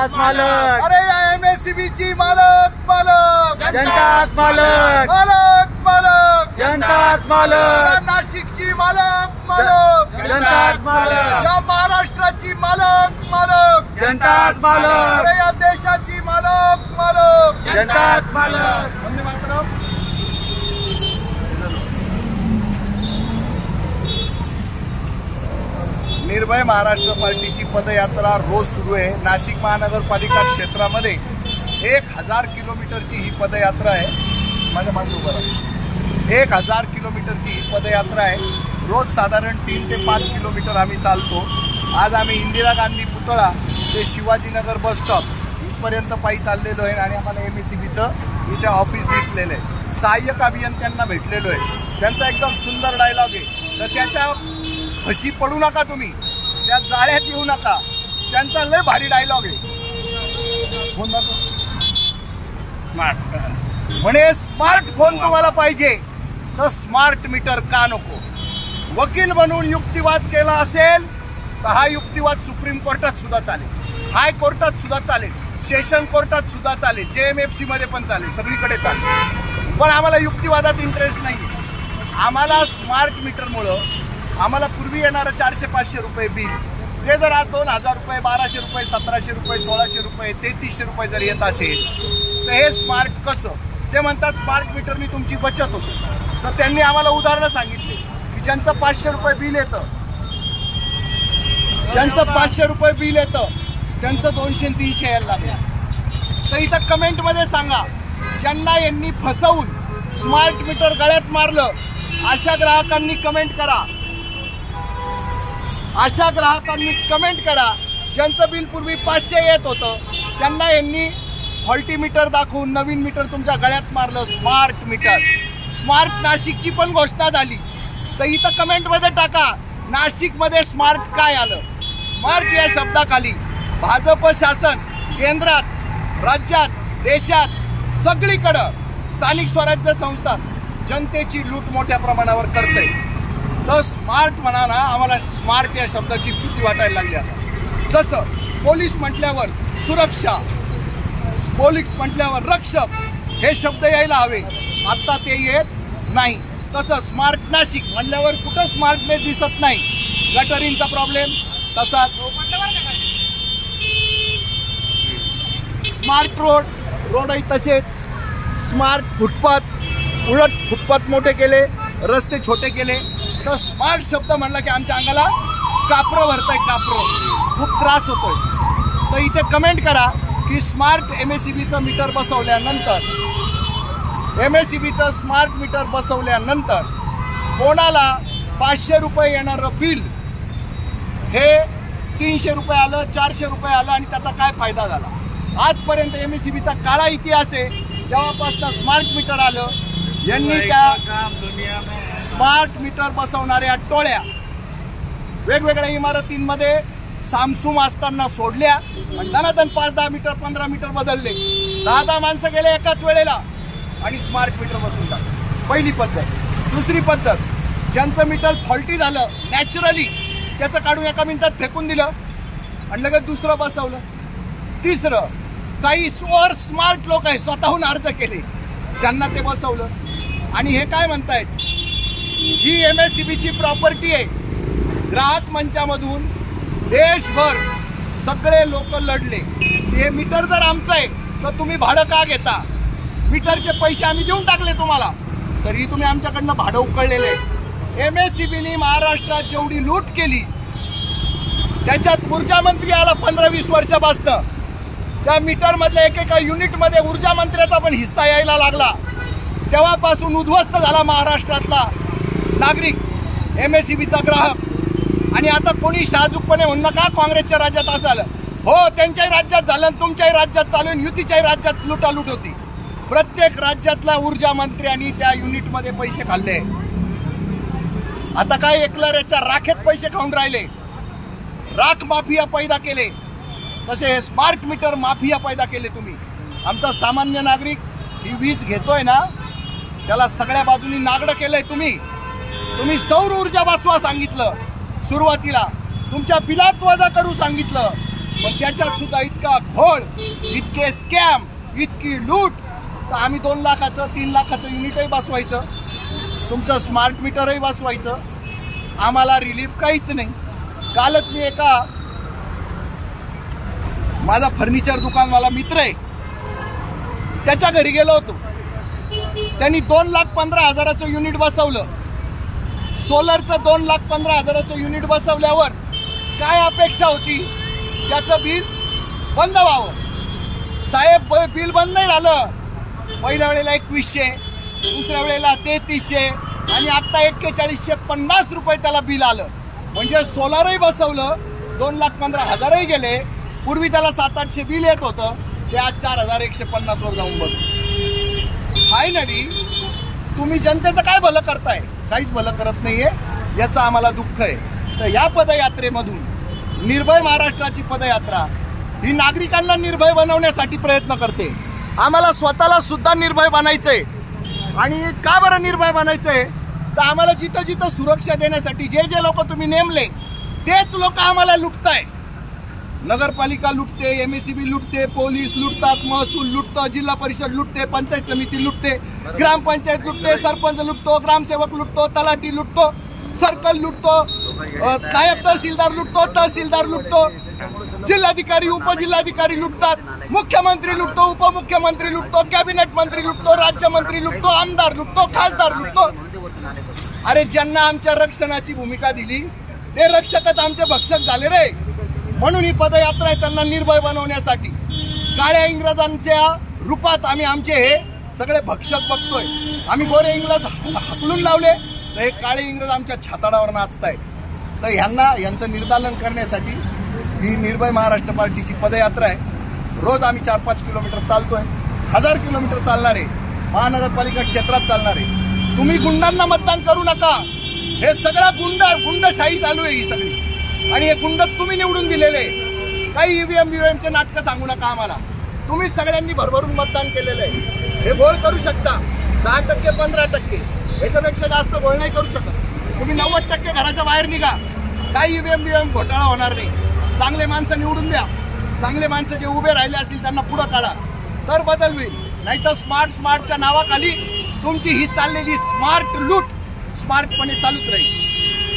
जनताच मालक. अरे या MSCB ची मालक मालक जनताच मालक. मालक मालक जनताच मालक. या नाशिकची मालक मालक जनताच मालक. या महाराष्ट्राची मालक मालक जनताच मालक. अरे या देशाची मालक मालक जनताच मालक. वंदे मातरम. निर्भय महाराष्ट्र पार्टीची पदयात्रा रोज सुरू आहे. नाशिक महानगरपालिका क्षेत्रामध्ये 1000 किलोमीटरची ही पदयात्रा आहे. माझ्या मागे उभं राहा. 1000 किलोमीटरची ही पदयात्रा आहे. रोज साधारण 3 ते 5 किलोमीटर आम्ही चालतो. आज आम्ही इंदिरा गांधी पुतळा ते शिवाजीनगर बस स्टॉप इथपर्यंत पायी चाललेलो आहे आणि आम्हाला MSCBचं इथे ऑफिस दिसलेलं आहे. सहाय्यक अभियंत्यांना भेटलेलो आहे. त्यांचा एकदम सुंदर डायलॉग आहे. तर त्याच्या फशी पडू नका तुम्ही, त्या जाळ्यात येऊ नका. त्यांचा लय भारी डायलॉग आहे. फोन दाखव. स्मार्ट म्हणे स्मार्टफोन तुम्हाला पाहिजे तर स्मार्ट मीटर का नको. वकील बनून युक्तिवाद केला असेल तर हा युक्तिवाद सुप्रीम कोर्टात सुद्धा चालेल, हाय कोर्टात सुद्धा चालेल, सेशन कोर्टात सुद्धा चालेल, JMFC मध्ये पण चालेल, सगळीकडे चालेल. पण आम्हाला युक्तिवादात इंटरेस्ट नाही. आम्हाला स्मार्ट मीटरमुळं आम्हाला पूर्वी येणारं 400-500 रुपये बिल ते जर आज 2000 रुपये, 1200 रुपये, 1700 रुपये, 1600 रुपये, 3300 रुपये जर येत असेल तर हे स्मार्ट कसं. ते म्हणतात स्मार्ट मीटरनी तुमची बचत होते. तर त्यांनी आम्हाला उदाहरणं सांगितले की ज्यांचं 500 रुपये बिल येतं, ज्यांचं 500 रुपये बिल येतं त्यांचं 200-300 यायला लागलं. तर इथं कमेंटमध्ये सांगा ज्यांना यांनी फसवून स्मार्ट मीटर गळ्यात मारलं अशा ग्राहकांनी कमेंट करा. अशा ग्राहकांनी कमेंट करा ज्यांचं बिल पूर्वी 500 येत होतं त्यांना यांनी फॉल्टी मीटर दाखवून नवीन मीटर तुमच्या गळ्यात मारलं. Smart meter. स्मार्ट नाशिकची पण घोषणा झाली. तर इथं कमेंटमध्ये टाका नाशिकमध्ये स्मार्ट काय आलं. स्मार्ट या शब्दाखाली भाजप शासन केंद्रात, राज्यात, देशात सगळीकडं स्थानिक स्वराज्य संस्था जनतेची लूट मोठ्या प्रमाणावर करते. तर स्मार्ट म्हणा ना, आम्हाला स्मार्ट या शब्दाची भीती वाटायला लागली. आता जसं पोलीस म्हटल्यावर सुरक्षा, पोलीस म्हटल्यावर रक्षक हे शब्द यायला हवे, आत्ता ते येत नाही. तसं स्मार्ट नाशिक म्हटल्यावर कुठं स्मार्टनेस दिसत नाही. गटरींचा प्रॉब्लेम तसाच. स्मार्ट रोडही तसेच. स्मार्ट फुटपाथ, उलट फुटपाथ मोठे केले, रस्ते छोटे केले. तर स्मार्ट शब्द म्हणला की आमच्या अंगाला कापरं भरतंय, कापरं. खूप त्रास होतोय. तर इथे कमेंट करा की स्मार्ट MSCBचं मीटर बसवल्यानंतर, MSCBचं स्मार्ट मीटर बसवल्यानंतर कोणाला 500 रुपये येणारं बिल हे 300 रुपये आलं, 400 रुपये आलं आणि त्याचा काय फायदा झाला. आजपर्यंत MSCBचा काळा इतिहास आहे. जेव्हापासून स्मार्ट मीटर आलं यांनी त्या स्मार्ट मीटर बसवणाऱ्या टोळ्या वेगवेगळ्या इमारतींमध्ये सामसूम असताना सोडल्या आणि दनादन 5-10 मीटर 15 मीटर बदलले. 10-10 माणसं गेले एकाच वेळेला आणि स्मार्ट मीटर बसवून टाकलं. पहिली पद्धत. दुसरी पद्धत, ज्यांचं मीटर फॉल्टी झालं नॅचरली त्याचं काढून एका मिनिटात फेकून दिलं आणि लगेच दुसरं बसवलं. तिसरं, काही ओव्हर स्मार्ट लोक आहे स्वतःहून अर्ज केले त्यांना ते बसवलं. आणि हे काय म्हणतायत, ही MSCBची प्रॉपर्टी आहे. ग्राहक मंचामधून देशभर सगळे लोक लढले. हे मीटर जर आमचं आहे तर तुम्ही भाडं का घेता. मीटरचे पैसे आम्ही देऊन टाकले तुम्हाला, तरी तुम्ही आमच्याकडनं भाडं उकळलेलं आहे. MSCBनी महाराष्ट्रात जेवढी लूट केली त्याच्यात ऊर्जा मंत्री आला 15-20 वर्षापासून. त्या मीटरमधल्या एकेका युनिटमध्ये ऊर्जा मंत्र्याचा पण हिस्सा यायला लागला. तेव्हापासून उद्ध्वस्त झाला महाराष्ट्रातला नागरिक, MSCBचा ग्राहक. आणि आता कोणी शाहजूकपणे म्हणू नका काँग्रेसच्या राज्यात असं झालं. हो, त्यांच्याही राज्यात झालं, तुमच्याही राज्यात चालू आहे. युतीच्याही राज्यात लुटालूट होती. प्रत्येक राज्यातल्या ऊर्जा मंत्र्यांनी त्या युनिटमध्ये पैसे खाल्ले. आता काय एकलऱ्याच्या राखेत पैसे खाऊन राहिले. राख माफिया पैदा केले. तसे हे स्मार्ट मीटर माफिया पैदा केले तुम्ही. आमचा सामान्य नागरिक ही वीज घेतोय ना, त्याला सगळ्या बाजूनी नागडं केलंय तुम्ही. तुम्ही सौर ऊर्जा बसवा सांगितलं सुरुवातीला, तुमच्या बिलात वजा करू सांगितलं. पण त्याच्यात सुद्धा इतका घोळ, इतके स्कॅम, इतकी लूट, तर आम्ही 2 लाखाचं 3 लाखाचं युनिटही बसवायचं, तुमचं स्मार्ट मीटरही बसवायचं, आम्हाला रिलीफ काहीच नाही. कालच मी माझा फर्निचर दुकानवाला मित्र आहे त्याच्या घरी गेलो होतो. त्यांनी 2,15,000चं युनिट बसवलं. सोलरचं 2,15,000चं युनिट बसवल्यावर काय अपेक्षा होती, त्याचं बिल बंद व्हावं. साहेब, बिल बंद नाही झालं. पहिल्या वेळेला 2100, दुसऱ्या वेळेला 3300 आणि आता 4150 रुपये त्याला बिल आलं. म्हणजे सोलारही बसवलं, 2,15,000ही गेले. पूर्वी त्याला 700-800 बिल येत होतं, ते आज 4,150 वर जाऊन बसलं. फायनली तुम्ही जनतेचं काय भलं करताय? काहीच भलं करत नाहीये, याचं आम्हाला दुःख आहे. तर या पदयात्रेमधून निर्भय महाराष्ट्राची पदयात्रा ही नागरिकांना निर्भय बनवण्यासाठी प्रयत्न करते. आम्हाला स्वतःला सुद्धा निर्भय बनायचंय. आणि का बरं निर्भय बनायचंय? तर आम्हाला जिथं जिथं सुरक्षा देण्यासाठी जे जे लोक तुम्ही नेमले तेच लोक आम्हाला लुटताय. नगरपालिका लुटते, MSCB लुटते, पोलीस लुटतात, महसूल लुटतं, जिल्हा परिषद लुटते, पंचायत समिती लुटते, ग्रामपंचायत लुटते, सरपंच लुटतो, ग्रामसेवक लुटतो, तलाठी लुटतो, सर्कल लुटतो, नायब तहसीलदार लुटतो, तहसीलदार लुटतो, जिल्हाधिकारी उपजिल्हाधिकारी लुटतात, मुख्यमंत्री लुटतो, उपमुख्यमंत्री लुटतो, कॅबिनेट मंत्री लुटतो, राज्यमंत्री लुटतो, आमदार लुटतो, खासदार लुटतो. अरे, ज्यांना आमच्या रक्षणाची भूमिका दिली ते रक्षकच आमचे भक्षक झाले रे. म्हणून ही पदयात्रा आहे त्यांना निर्भय बनवण्यासाठी. काळ्या इंग्रजांच्या रूपात आम्ही आमचे हे सगळे भक्षक बघतोय. आम्ही गोरे इंग्रज हाकलून लावले तर हे काळे इंग्रज आमच्या छाताडावर नाचताय. तर यांचं निर्दालन करण्यासाठी ही निर्भय महाराष्ट्र पार्टीची पदयात्रा आहे. रोज आम्ही 4-5 किलोमीटर चालतोय, 1000 किलोमीटर चालणार आहे, महानगरपालिका क्षेत्रात चालणार आहे. तुम्ही गुंडांना मतदान करू नका. हे सगळा गुंडशाही चालू आहे ही सगळी. आणि हे गुंड तुम्ही निवडून दिलेले. काही EVM नाटकं सांगू नका आम्हाला. तुम्ही सगळ्यांनी भरभरून मतदान केलेलं आहे. हे घोळ करू शकता 10%, 15%, याच्यापेक्षा जास्त घोळ नाही करू शकत. तुम्ही 90% घराच्या बाहेर निघा, काही EVM घोटाळा होणार नाही. चांगले माणसं निवडून द्या. चांगले माणसं जे उभे राहिले असतील त्यांना पुढं काढा, तर बदल होईल. नाही तर स्मार्टच्या नावाखाली तुमची ही चाललेली स्मार्ट लूट स्मार्टपणे चालूच राहील.